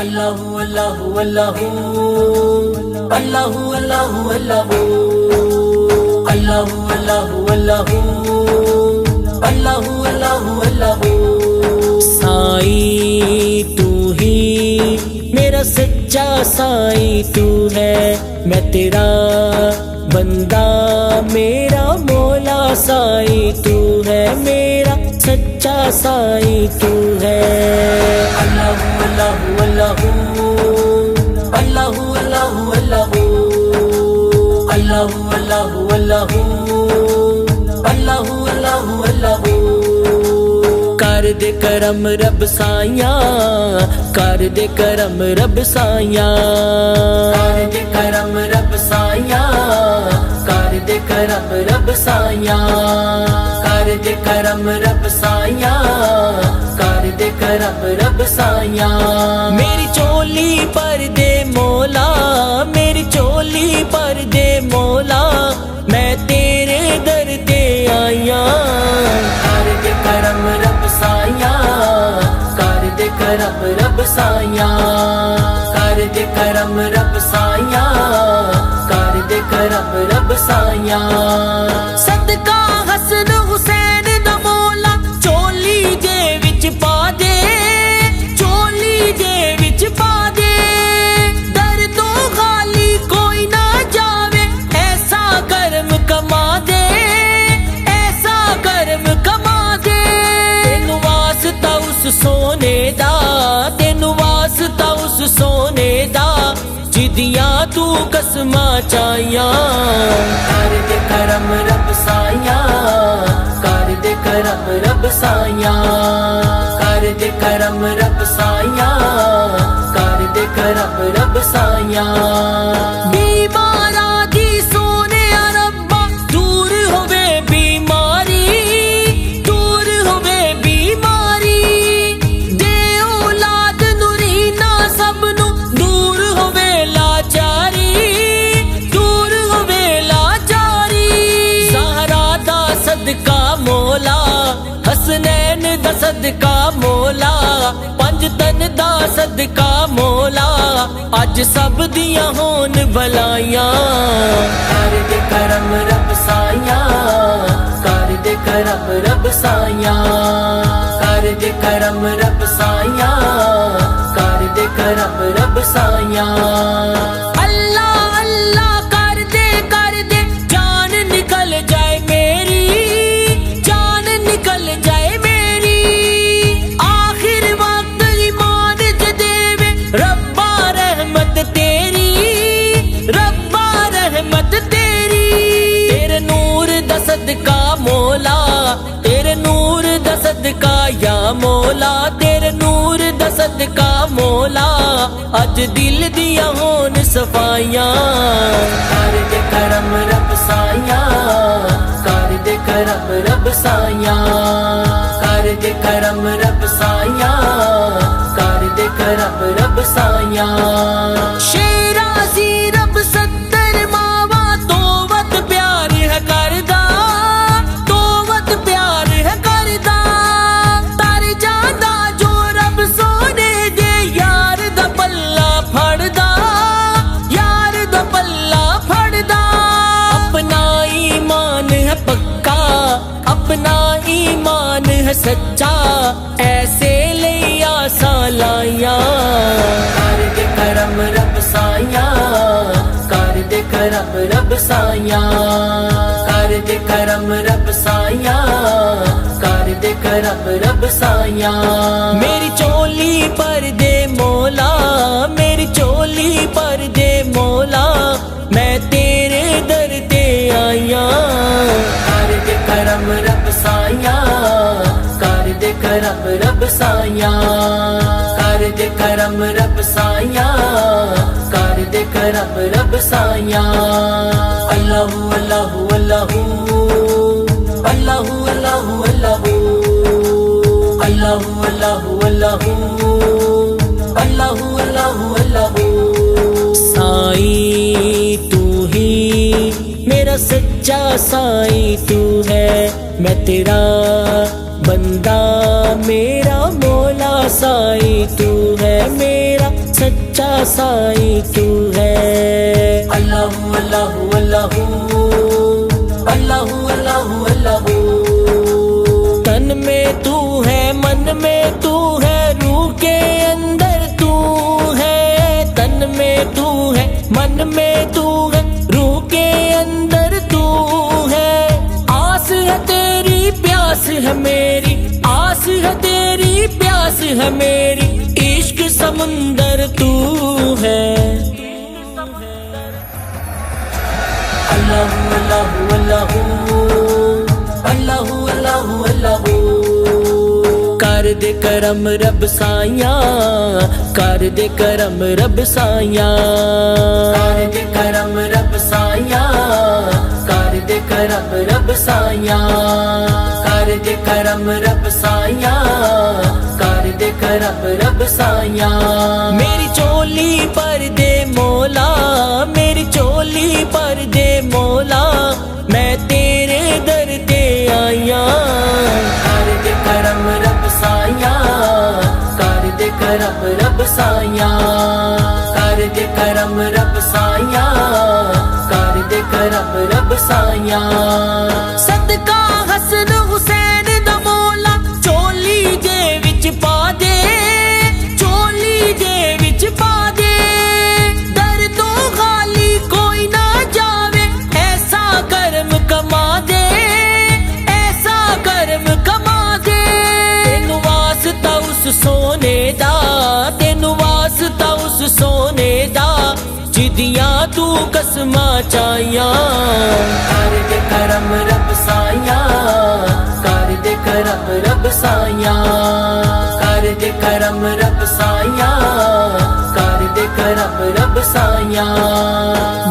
अल्लाहु अल्लाहु अल्लाहु अल्लाहु अल्लाहु अल्लाहु अल्लाहु अल्लाहु अल्लाहु अल्लाहु अल्लाहु अल्लाहु। साईं तू ही मेरा सच्चा साईं तू है, मैं तेरा बंदा मेरा मौला साईं तू है, मेरा सच्चा साईं तू है। अल्लाहु अल्लाहु अल्लाहु अल्लाहु अल्लाहु अल्लाहु अल्लाहु अल्लाहु अल्लाहु अल्लाहु अल्लाहु अल्लाहु। कर दे करम रब साइया, कर दे करम रब साइया, कर दे करम रब साइया, कर दे करम रब साइया, कर दे करम रब साइया, कर दे करम रब साइया। मेरी चोली पर दे मौला, मेरी चोली पर दे मौला, मैं तेरे दर ते आया। कर दे करम रब साइया, कर दे करम रब साइया, कर दे करम रब साइया, कर दे करम रब साइया। सदका हसन हुसैन दा मौला चोली दे विच पा दे, चोली दे विच पा दे, दर तो खाली कोई ना जावे, ऐसा करम कमा दे, ऐसा करम कमा दे। तेनू वास्ता उस सोने दा, तेनू वास्ता उस सोने दा, जिदियां तू कसमां चाहियां। कर दे करम रब साइया, कर दे करम रब साइया, कर दे करम रब साइया, कर दे करम रब साइया। बीमारा दी सोने रब्बा दूर होवे बीमारी, दूर होवे बीमारी, दे औलाद नूरीना सबनू दूर होवे लाचारी, दूर होवे लाचारी। ज़हरा दा सदका मौला, हसनैन दा सदका मौला, पंज तन दा सदका मौला, अज सब दियां होन भलाइयां। कर दे करम रब साइया, कर दे करम रब साइया, कर दे करम रब साइया, कर दे करम रब साइया। अल्लाह अल्लाह कर दे जान निकल जाए मेरी, जान निकल जाए मेरी, आखिर वक्त ईमान ज देवे रब्बा रहमत तेरी, रब्बा रहमत तेरी। तेरे नूर दा सदका मौला, तेरे नूर दा सदका या मौला, तेरे नूर दा सदका मौला, अज दिल दियां होन सफाइयां। कर दे करम रब साइया, कर दे करम रब साइया, कर दे करम रब साइया, कर दे करम रब साइया। शेराज़ी रब सत्तर मावा तोवत प्यार है करदा, तोवत प्यार है करदा, तर जांदा जो रब सोने दे यार दा पल्ला फड़दा, यार दा पल्ला फड़दा। अपना ईमान है पक्का, अपना ईमान है सच्चा, ऐसे ले आसा लाइया। कर दे करम रब साइया, कर दे करम रब साइया, कर दे करम रब साइया, कर दे करम रब साइया। मेरी चोली पर दे मौला, मेरी चोली पर दे मौला, मैं तेरे दर ते आया। कर दे करम रब साइया, कर दे करम रब साइया, कर दे करम रब साइया, कर दे करम रब साइया। अल्लाहु अल्लाहु अल्लाहु अल्लाहु अल्लाहु अल्लाहु अल्लाहु अल्लाहु अल्लाहु अल्लाहु अल्लाहु अल्लाहु। साईं तू ही मेरा सच्चा साईं तू है, मैं तेरा बंदा मेरा मौला साईं तू है, मेरा सच्चा साईं तू है। अल्लाहू अल्लाहू अल्लाहू अल्लाहू अल्लाहू अल्लाहू। तन में तू है, मन में तू है, रूह के अंदर तू है। तन में तू है, मन में तू है, रूह के अंदर तू है। आस है तेरी, प्यास है मेरी, आस है तेरी, प्यास है मेरी, इश्क समुंदर तू है। अल्लाहू अल्लाहू अल्लाहू अल्लाहू अल्लाहू अल्लाहू। कर दे करम रब साइया, कर दे करम रब साइया, कर दे करम रब साइया, कर दे करम रब साइया, कर दे करम रब साइया, कर दे करम रब साइया। मेरी चोली पर दे मौला, मेरी चोली पर दे मौला, मैं तेरे दर ते आया। कर दे करम रब साइया, कर दे करम रब साइया, कर दे करम रब साइया, कर दे करम रब साइया। सदका हसन हुसैन दा मौला, चोली जे विच पा दे, चोली जे विच पा दे। दर तो खाली कोई ना जावे, ऐसा कर्म कमा दे, ऐसा कर्म कमा दे। तेनू वास्ता उस सोने दा, तेनू वास्ता उस सोने दा, जिदियां तू कसमां चाहियां। कर दे करम रब साइया, कर दे करम रब साइया, कर दे करम रब साइया, कर दे करम रब साइया।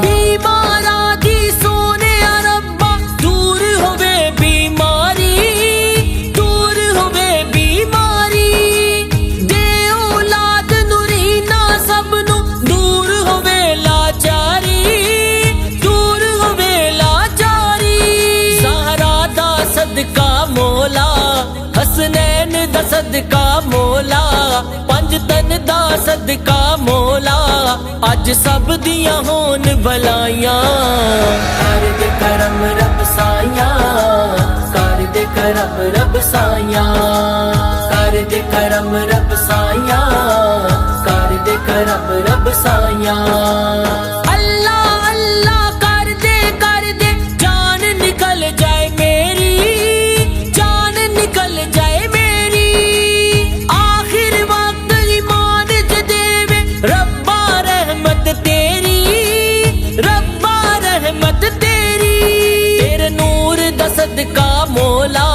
बीमारा दी सोने रब्बा, दूर होवे बीमारी, दूर होवे बीमारी। दे औलाद नूरीना सबनू, दूर होवे लाचारी, दूर होवे लाचारी। ज़हरा दा सदका मौला, हसनैन दा सदका मौला, पंज तन दा सदका मौला, अज सब दियां होन भलाइयां। कर दे करम रब साइया, कर दे करम रब साइया, कर दे करम रब साइया, कर दे करम रब साइया। अल्लाह अल्लाह कर दे, जान निकल जाए मेरी, जान निकल जाए मेरी। आखिर वक्त ईमान ज देवे रब्बा रहमत तेरी, रब्बा रहमत तेरी। तेरे नूर दा सदका मौला,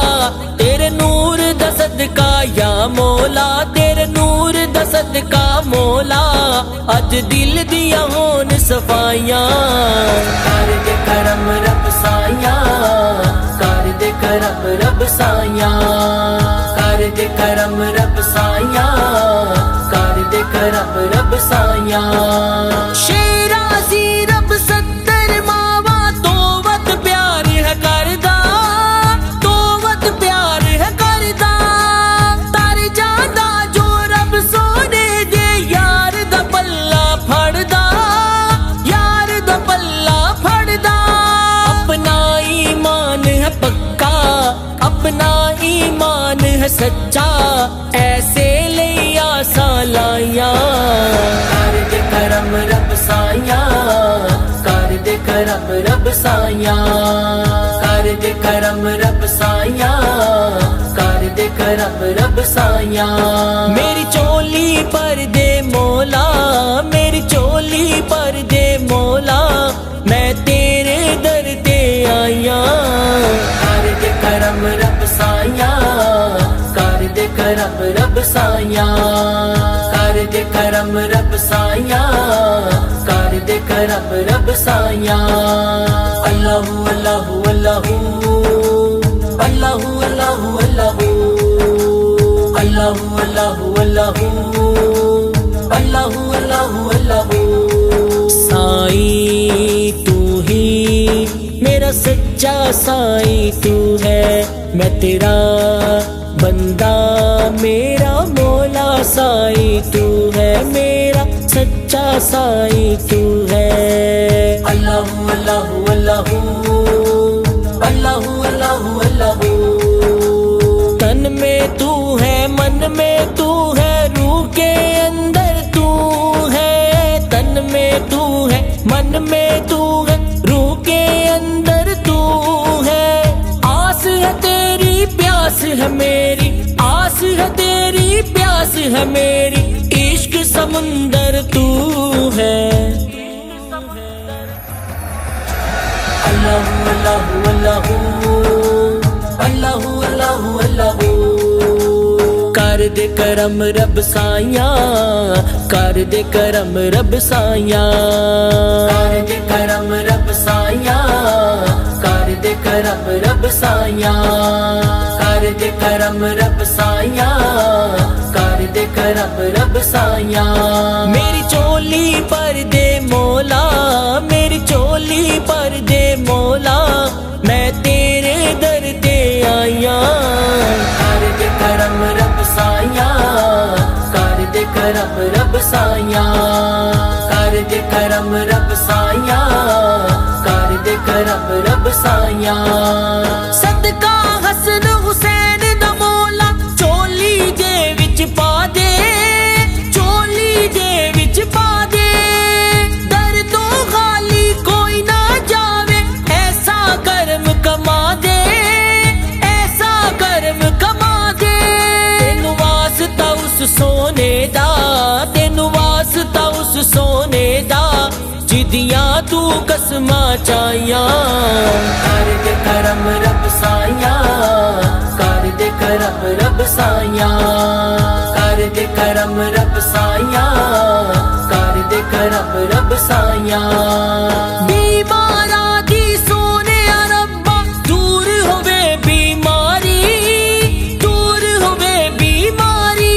तेरे नूर दा सदका या मौला, तेरे नूर दा सदका मौला, अज दिल दियां होन सफाइयां। कर दे करम रब साइया, कर दे करम रब साइया, कर दे करम रब साइया, कर दे करम रब साइया। शेराज़ी रब सत्तर मावा, तोवत प्यार है करदा, तोवत प्यार है करदा। तर जादा जो रब सोने दे, यार दा पल्ला फड़दा, यार दा पल्ला फड़दा। अपना ईमान है पक्का, अपना ईमान है सच्चा, ऐसे ले आसा लाइया। कर दे करम रब साइया, कर दे करम रब साइया, कर दे करम रब साइया, कर दे करम रब साइया। मेरी चोली पर दे मौला, मेरी चोली पर दे मौला, मैं तेरे दर ते आया। कर दे करम रब साइया, कर दे करम रब साइया, कर दे करम रब साइया, कर दे करम रब साइया। अल्लाहू अल्लाहू अल्लाहू अल्लाहू अल्लाहू अल्लाहू अल्लाहू अल्लाहू अल्लाहू अल्लाहू अल्लाहू अल्लाहू। साईं तू ही मेरा सच्चा साईं तू है, मैं तेरा बंदा मेरा मौला साईं तू है, मेरा सच्चा साईं तू है। अल्लाहू अल्लाहू अल्लाहू अल्लाहू अल्लाहू अल्लाहू। तन में तू है, मन में तू है, रूह के अंदर तू है। तन में तू है, मन में तू है, रूह के अंदर तू है। आस है तेरी, प्यास है मेरी, आस है तेरी, प्यास है मेरी, इश्क समुंदर तू है। अल्लाहू अल्लाहू अल्लाहू अल्लाहू अल्लाहू अल्लाहू। कर दे करम रब साइया, कर दे करम रब साइया, कर दे करम रब साइया, कर दे करम रब साइया, कर दे करम रब साइया, कर दे करम रब साइया। मेरी चोली पर दे मौला, मेरी चोली पर दे मौला, मैं तेरे दर ते आया। कर दे करम रब साइया, कर दे करम रब साइया, कर दे करम रब साइया, कर दे करम रब साइया। सदका हसन हुसैन दा मौला, चोली दे विच पा दे, चोली दे विच पा दे। दर तो खाली कोई ना जावे, ऐसा कर्म कमा दे, ऐसा कर्म कमा दे। तेनू वास्ता उस सोने दा, तेनू वास्ता उस सोने दा, जिदियां तू कसमां चाहियां। कर दे करम रब साइया, कर दे करम रब साइया, कर दे करम रब साइया, कर दे करम रब साइया। बीमारा दी सोने रब्बा, दूर होवे बीमारी, दूर होवे बीमारी।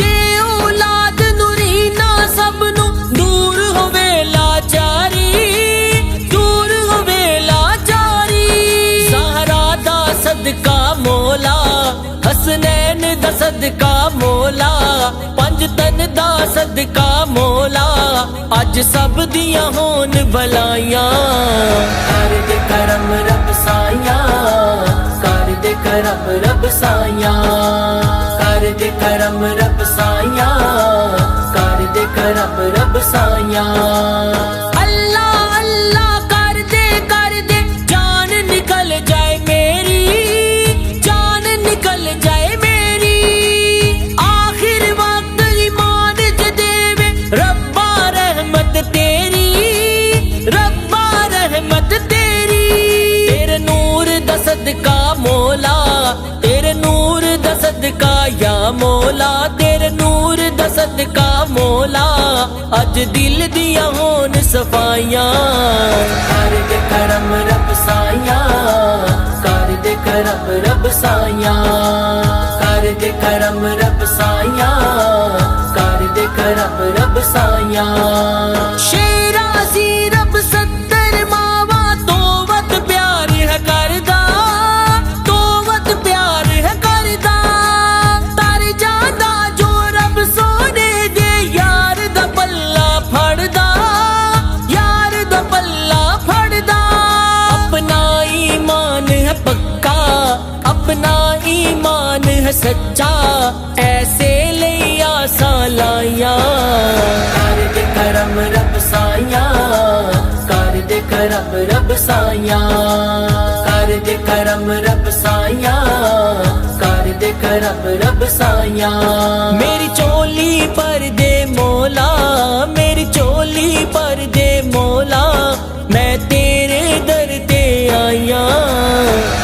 दे औलाद नूरीना सबनू, दूर होवे लाचारी, दूर होवे लाचारी। ज़हरा दा सदका मौला, हसनैन दा सदका मौला, पंज तन दा सदका मौला, अज सब दियां होन भलाइयां। कर दे करम रब साइया, कर दे करम रब साइया, कर दे करम रब साइया, कर दे करम रब साइया। अल्लाह अल्लाह कर दे, जान निकल जाए मेरी, जान निकल जाए मेरी। आखिर वक्त ईमान ज देवे रब्बा रहमत तेरी, रब्बा रहमत तेरी। तेरे नूर दा सदका मौला, तेरे नूर दा सदका या मौला, तेरे नूर दा सदका मौला, अज दिल दियां होन सफाइयां। कर दे करम रब साइया, कर दे करम रब साइया, कर दे करम रब साइया, कर दे करम रब साइया। शेराज़ी रब सत्तर मावा, तोवत प्यार है करदा, तोवत प्यार है करदा। तर जादा जो रब सोने दे, यार दा पल्ला फड़दा, यार दा पल्ला फड़दा। अपना ईमान है पक्का, अपना ईमान है सच्चा, ऐसे ले आसा लाइया। कर दे करम रब साइया, कर दे करम रब साइया, कर दे करम रब साइया, कर दे करम रब साइया। मेरी चोली पर दे मौला, मेरी चोली पर दे मौला, मैं तेरे दर ते आया।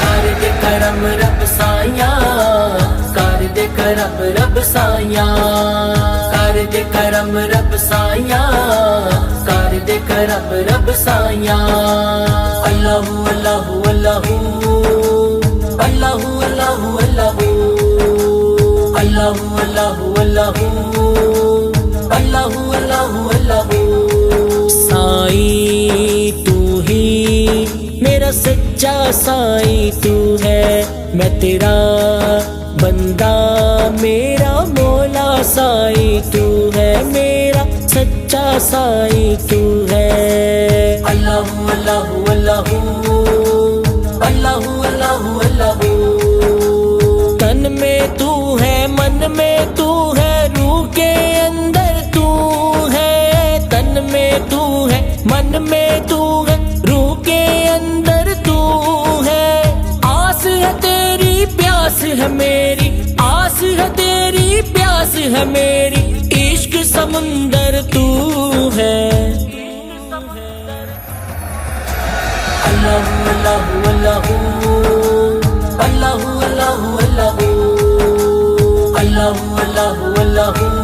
कर दे करम रब साइया, कर दे करम रब साइया, कर दे करम रब साइया, कर दे करम रब साइया। अल्लाहू अल्लाहू अल्लाहू अल्लाहू अल्लाहू अल्लाहू अल्लाहू अल्लाहू अल्लाहू अल्लाहू अल्लाहू अल्लाहू। साईं तू ही मेरा सच्चा साईं तू है, मैं तेरा बंदा मेरा मौला साईं तू है, मेरा सच्चा साईं तू है। अल्लाहू अल्लाहू अल्लाहू अल्लाहू अल्लाहू अल्लाहू। तन में तू है, मन में तू है, रूह के अंदर तू है। तन में तू है, मन में तू है, रूह के अंदर तू है। आस है तेरी, प्यास है मेरी, आस है तेरी, प्यास है मेरी, इश्क समुंदर तू है। अल्लाहू अल्लाहू अल्लाहू अल्लाहू अल्लाहू अल्लाहू अल्लाहू अल्लाहू अल्लाहू।